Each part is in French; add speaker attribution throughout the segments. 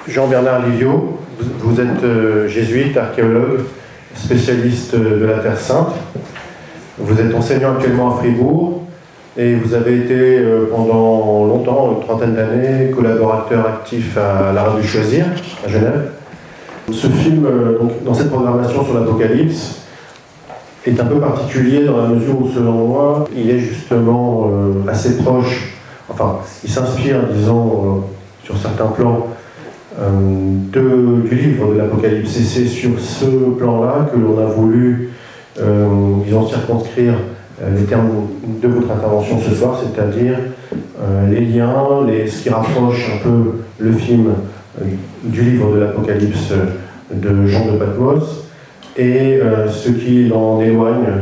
Speaker 1: Jean-Bernard Liviot, vous êtes jésuite, archéologue, spécialiste de la Terre Sainte. Vous êtes enseignant actuellement à Fribourg et vous avez été pendant longtemps, une trentaine d'années, collaborateur actif à la radio Choisir, à Genève. Ce film, donc, dans cette programmation sur l'Apocalypse, est un peu particulier dans la mesure où, selon moi, il est justement assez proche, enfin, il s'inspire, disons, sur certains plans, du livre de l'Apocalypse. Et c'est sur ce plan-là que l'on a voulu, disons, circonscrire les termes de votre intervention ce soir, c'est-à-dire les liens, ce qui rapproche un peu le film du livre de l'Apocalypse de Jean de Patmos et ce qui l'en éloigne.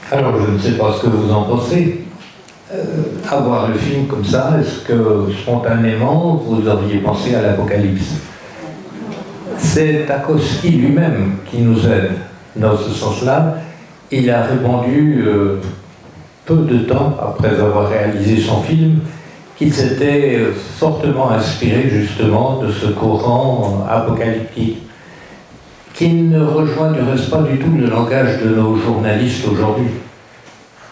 Speaker 2: Alors, je ne sais pas ce que vous en pensez. Avoir le film comme ça, est-ce que spontanément vous auriez pensé à l'Apocalypse? C'est Tarkovsky lui-même qui nous aide dans ce sens-là. Il a répondu peu de temps après avoir réalisé son film qu'il s'était fortement inspiré justement de ce courant apocalyptique qui ne rejoint du reste pas du tout le langage de nos journalistes aujourd'hui.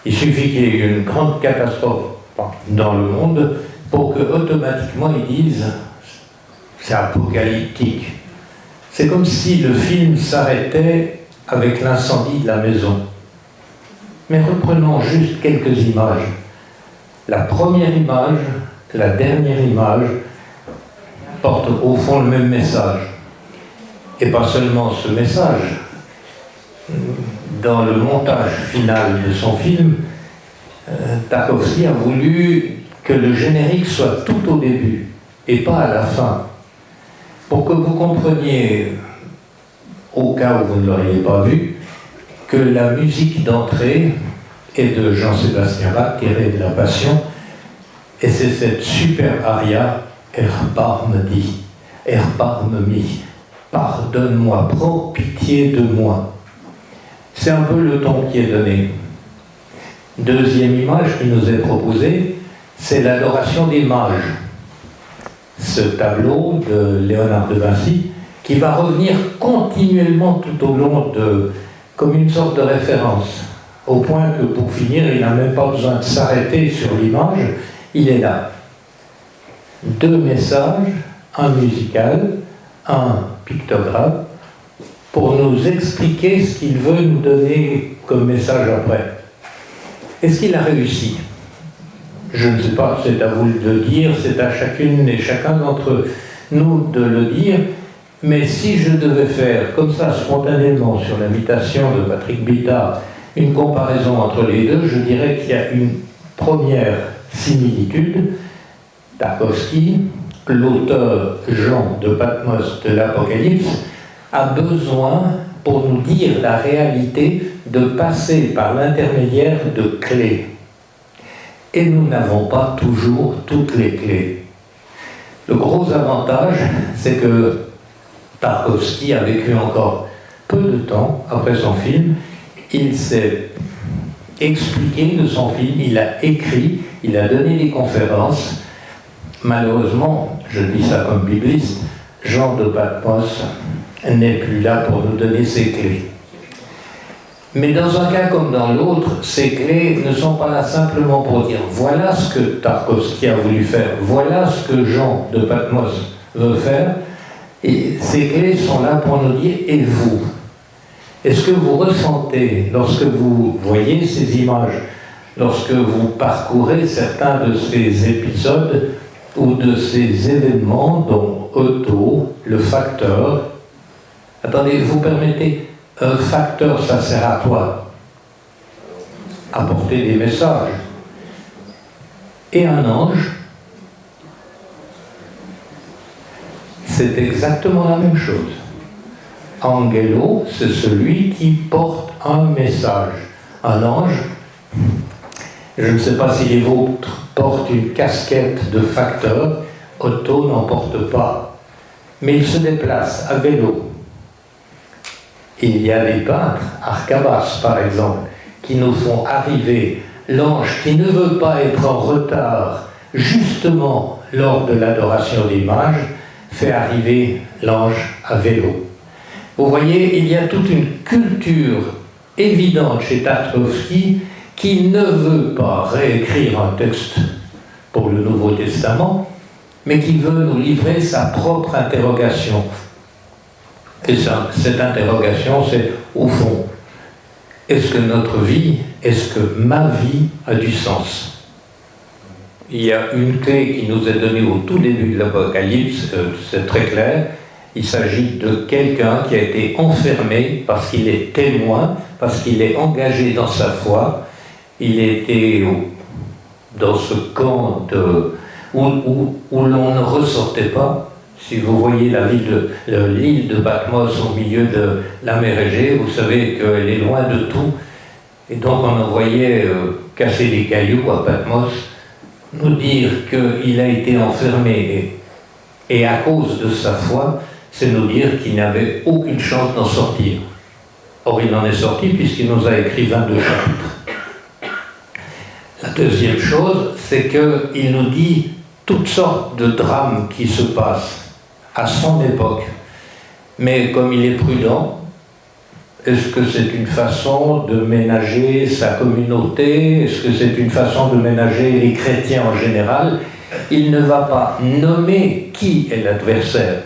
Speaker 2: Il suffit qu'il y ait une grande catastrophe dans le monde pour que automatiquement ils disent c'est apocalyptique. C'est comme si le film s'arrêtait avec l'incendie de la maison. Mais reprenons juste quelques images. La première image, la dernière image portent au fond le même message. Et pas seulement ce message. Dans le montage final de son film, Tarkovsky a voulu que le générique soit tout au début et pas à la fin, pour que vous compreniez, au cas où vous ne l'auriez pas vu, que la musique d'entrée est de Jean-Sébastien Bach, tirée de la Passion, et c'est cette super aria « Erbarme di, erbarme mi », pardonne-moi, prends pitié de moi. C'est un peu le ton qui est donné. Deuxième image qui nous est proposée, c'est l'adoration des mages. Ce tableau de Léonard de Vinci qui va revenir continuellement tout au long comme une sorte de référence, au point que pour finir, il n'a même pas besoin de s'arrêter sur l'image, il est là. Deux messages, un musical, un pictographe, pour nous expliquer ce qu'il veut nous donner comme message après. Est-ce qu'il a réussi? Je ne sais pas, c'est à vous de le dire, c'est à chacune et chacun d'entre nous de le dire, mais si je devais faire comme ça spontanément sur l'invitation de Patrick Bittard une comparaison entre les deux, je dirais qu'il y a une première similitude. Tarkovsky, l'auteur Jean de Patmos de l'Apocalypse, a besoin, pour nous dire la réalité, de passer par l'intermédiaire de clés. Et nous n'avons pas toujours toutes les clés. Le gros avantage, c'est que Tarkovsky a vécu encore peu de temps après son film. Il s'est expliqué de son film, il a écrit, il a donné des conférences. Malheureusement, je dis ça comme bibliste, Jean de Patmos n'est plus là pour nous donner ses clés. Mais dans un cas comme dans l'autre, ces clés ne sont pas là simplement pour dire voilà ce que Tarkovsky a voulu faire, voilà ce que Jean de Patmos veut faire, et ces clés sont là pour nous dire et vous? Est-ce que vous ressentez, lorsque vous voyez ces images, lorsque vous parcourez certains de ces épisodes ou de ces événements dont Otto, le facteur, attendez, vous permettez, un facteur, ça sert à quoi? Apporter des messages. Et un ange, c'est exactement la même chose. Angelo, c'est celui qui porte un message. Un ange, je ne sais pas si les vôtres portent une casquette de facteur, Otto n'en porte pas. Mais il se déplace à vélo. Il y a des peintres, Arcabas par exemple, qui nous font arriver l'ange qui ne veut pas être en retard, justement lors de l'adoration des mages, fait arriver l'ange à vélo. Vous voyez, il y a toute une culture évidente chez Tarkovsky qui ne veut pas réécrire un texte pour le Nouveau Testament, mais qui veut nous livrer sa propre interrogation. Et cette interrogation, c'est, au fond, est-ce que notre vie, est-ce que ma vie a du sens? Il y a une clé qui nous est donnée au tout début de l'Apocalypse, c'est très clair. Il s'agit de quelqu'un qui a été enfermé parce qu'il est témoin, parce qu'il est engagé dans sa foi. Il était dans ce camp où l'on ne ressortait pas. Si vous voyez l'île de Patmos au milieu de la mer Égée, vous savez qu'elle est loin de tout. Et donc on envoyait casser des cailloux à Patmos, nous dire qu'il a été enfermé et à cause de sa foi, c'est nous dire qu'il n'avait aucune chance d'en sortir. Or, il en est sorti puisqu'il nous a écrit 22 chapitres. La deuxième chose, c'est qu'il nous dit toutes sortes de drames qui se passent à son époque. Mais comme il est prudent, est-ce que c'est une façon de ménager sa communauté? Est-ce que c'est une façon de ménager les chrétiens en général? Il ne va pas nommer qui est l'adversaire.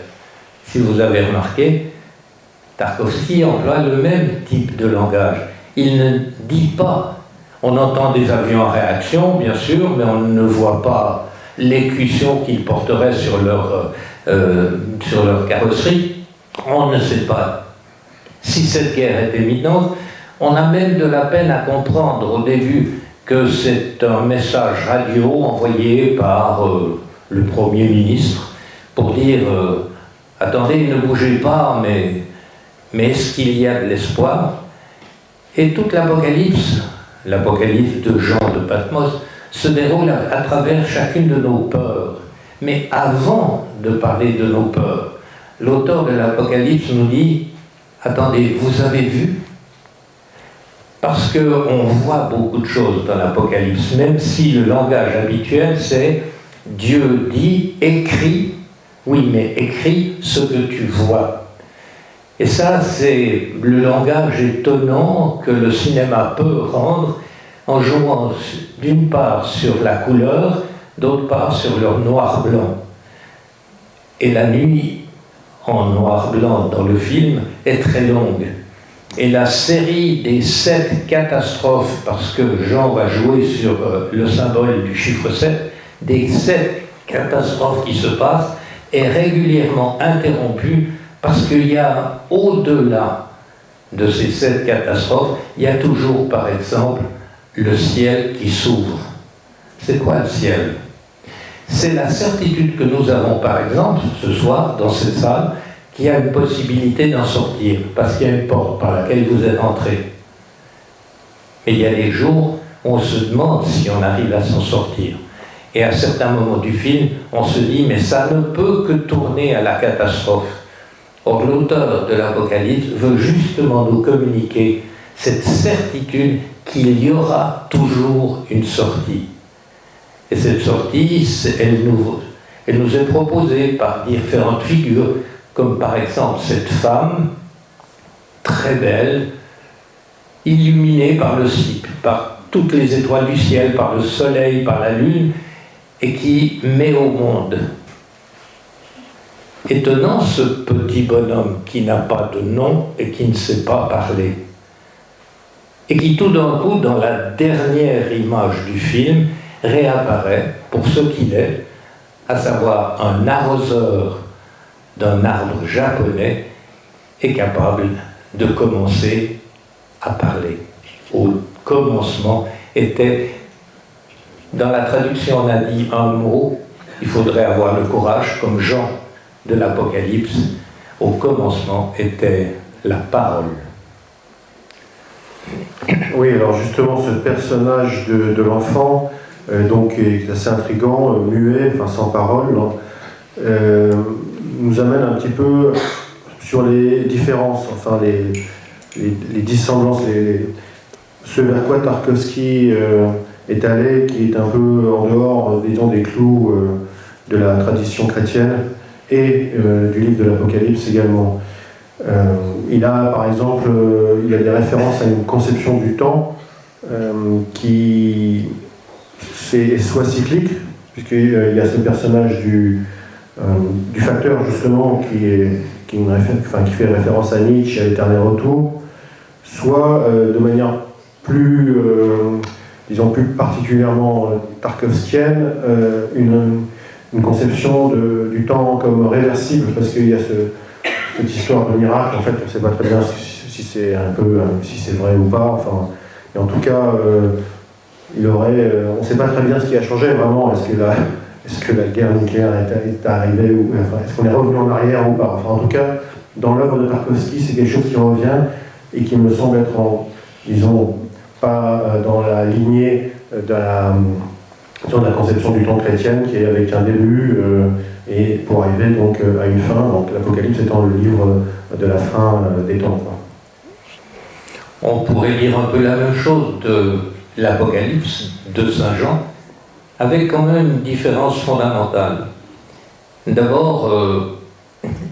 Speaker 2: Si vous avez remarqué, Tarkovsky emploie le même type de langage. Il ne dit pas, on entend des avions en réaction, bien sûr, mais on ne voit pas l'écusson qu'ils porteraient sur leur carrosserie. On ne sait pas si cette guerre est imminente. On a même de la peine à comprendre au début que c'est un message radio envoyé par le Premier ministre pour dire attendez, ne bougez pas, mais est-ce qu'il y a de l'espoir? Et toute l'Apocalypse de Jean de Patmos, se déroule à travers chacune de nos peurs. Mais avant de parler de nos peurs, l'auteur de l'Apocalypse nous dit attendez, vous avez vu? Parce qu'on voit beaucoup de choses dans l'Apocalypse, même si le langage habituel c'est Dieu dit, écris, oui, mais écris ce que tu vois. Et ça, c'est le langage étonnant que le cinéma peut rendre en jouant d'une part sur la couleur, d'autre part sur leur noir-blanc. Et la nuit en noir-blanc dans le film est très longue. Et la série des 7 catastrophes, parce que Jean va jouer sur le symbole du chiffre 7, des 7 catastrophes qui se passent, est régulièrement interrompue parce qu'il y a au-delà de ces 7 catastrophes, il y a toujours, par exemple, le ciel qui s'ouvre. C'est quoi le ciel? C'est la certitude que nous avons, par exemple, ce soir, dans cette salle, qu'il y a une possibilité d'en sortir, parce qu'il y a une porte par laquelle vous êtes entré. Mais il y a des jours où on se demande si on arrive à s'en sortir. Et à certains moments du film, on se dit, mais ça ne peut que tourner à la catastrophe. Or, l'auteur de l'Apocalypse veut justement nous communiquer cette certitude qu'il y aura toujours une sortie. Et cette sortie, elle nous est proposée par différentes figures, comme par exemple cette femme, très belle, illuminée par toutes les étoiles du ciel, par le soleil, par la lune, et qui met au monde. Étonnant ce petit bonhomme qui n'a pas de nom et qui ne sait pas parler. Et qui tout d'un coup, dans la dernière image du film, réapparaît pour ce qu'il est, à savoir un arroseur d'un arbre japonais, est capable de commencer à parler. Au commencement était, dans la traduction on a dit un mot, il faudrait avoir le courage, comme Jean de l'Apocalypse, au commencement était la parole.
Speaker 1: Oui, alors justement, ce personnage de l'enfant, donc est assez intriguant, muet, enfin sans parole, nous amène un petit peu sur les différences, enfin les dissemblances, ce vers quoi Tarkovsky est allé, qui est un peu en dehors, disons, des clous de la tradition chrétienne, et du livre de l'Apocalypse également. Il a par exemple il y a des références à une conception du temps qui est soit cyclique, puisqu'il y a ce personnage du facteur justement qui fait référence à Nietzsche, à l'éternel retour, soit de manière plus, disons plus particulièrement tarkovskienne, une conception du temps comme réversible, parce qu'il y a cette histoire de miracle. En fait, on ne sait pas très bien si c'est si c'est vrai ou pas. Enfin, et en tout cas, on ne sait pas très bien ce qui a changé vraiment. Est-ce que la guerre nucléaire est arrivée, ou enfin, est-ce qu'on est revenu en arrière ou pas. Enfin, en tout cas, dans l'œuvre de Tarkovsky, c'est quelque chose qui revient et qui me semble être, disons, pas dans la lignée de la conception du temps chrétienne, qui est avec un début et pour arriver donc à une fin, donc l'Apocalypse étant le livre de la fin des temps.
Speaker 2: On pourrait dire un peu la même chose de l'Apocalypse de Saint Jean, avec quand même une différence fondamentale. D'abord,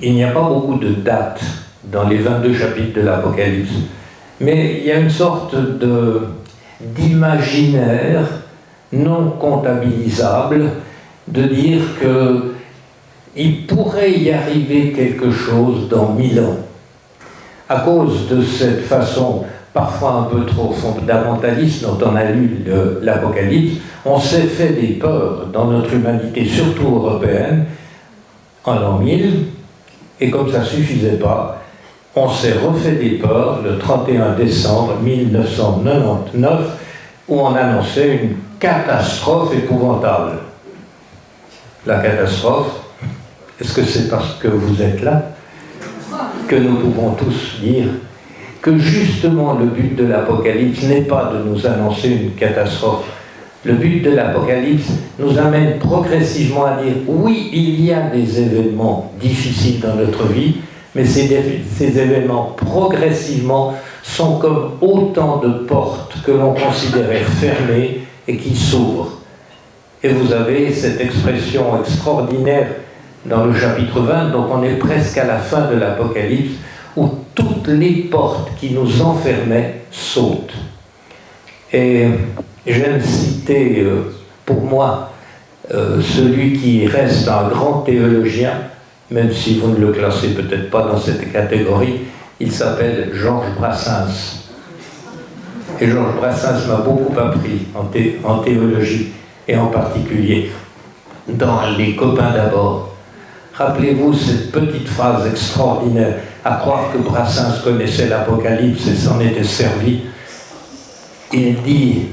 Speaker 2: il n'y a pas beaucoup de dates dans les 22 chapitres de l'Apocalypse, mais il y a une sorte d'imaginaire non comptabilisable de dire qu'il pourrait y arriver quelque chose dans 1000 ans. À cause de cette façon parfois un peu trop fondamentaliste dont on a lu l'Apocalypse, on s'est fait des peurs dans notre humanité, surtout européenne, en l'an 1000, et comme ça ne suffisait pas, on s'est refait des peurs le 31 décembre 1999, où on annonçait une catastrophe épouvantable. La catastrophe, est-ce que c'est parce que vous êtes là que nous pouvons tous dire que justement le but de l'Apocalypse n'est pas de nous annoncer une catastrophe. Le but de l'Apocalypse nous amène progressivement à dire oui, il y a des événements difficiles dans notre vie, mais ces événements progressivement sont comme autant de portes que l'on considérait fermées et qui s'ouvrent. Et vous avez cette expression extraordinaire dans le chapitre 20, donc on est presque à la fin de l'Apocalypse, où toutes les portes qui nous enfermaient sautent. Et j'aime citer, pour moi, celui qui reste un grand théologien, même si vous ne le classez peut-être pas dans cette catégorie, il s'appelle Georges Brassens. Et Georges Brassens m'a beaucoup appris en théologie, et en particulier dans Les copains d'abord. Rappelez-vous cette petite phrase extraordinaire, à croire que Brassens connaissait l'Apocalypse et s'en était servi. Il dit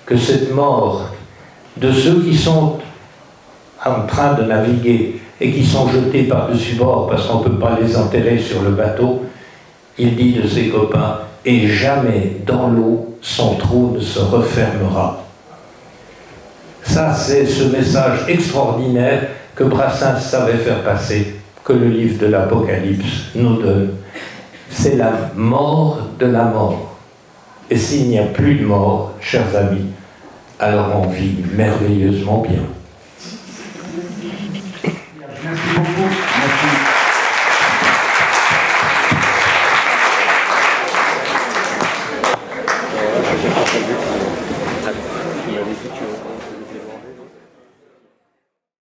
Speaker 2: que cette mort de ceux qui sont en train de naviguer et qui sont jetés par-dessus bord parce qu'on ne peut pas les enterrer sur le bateau, il dit de ses copains, et jamais dans l'eau son trou ne se refermera. Ça, c'est ce message extraordinaire que Brassens savait faire passer, que le livre de l'Apocalypse nous donne. C'est la mort de la mort. Et s'il n'y a plus de mort, chers amis, alors on vit merveilleusement bien.
Speaker 3: Merci beaucoup. Merci.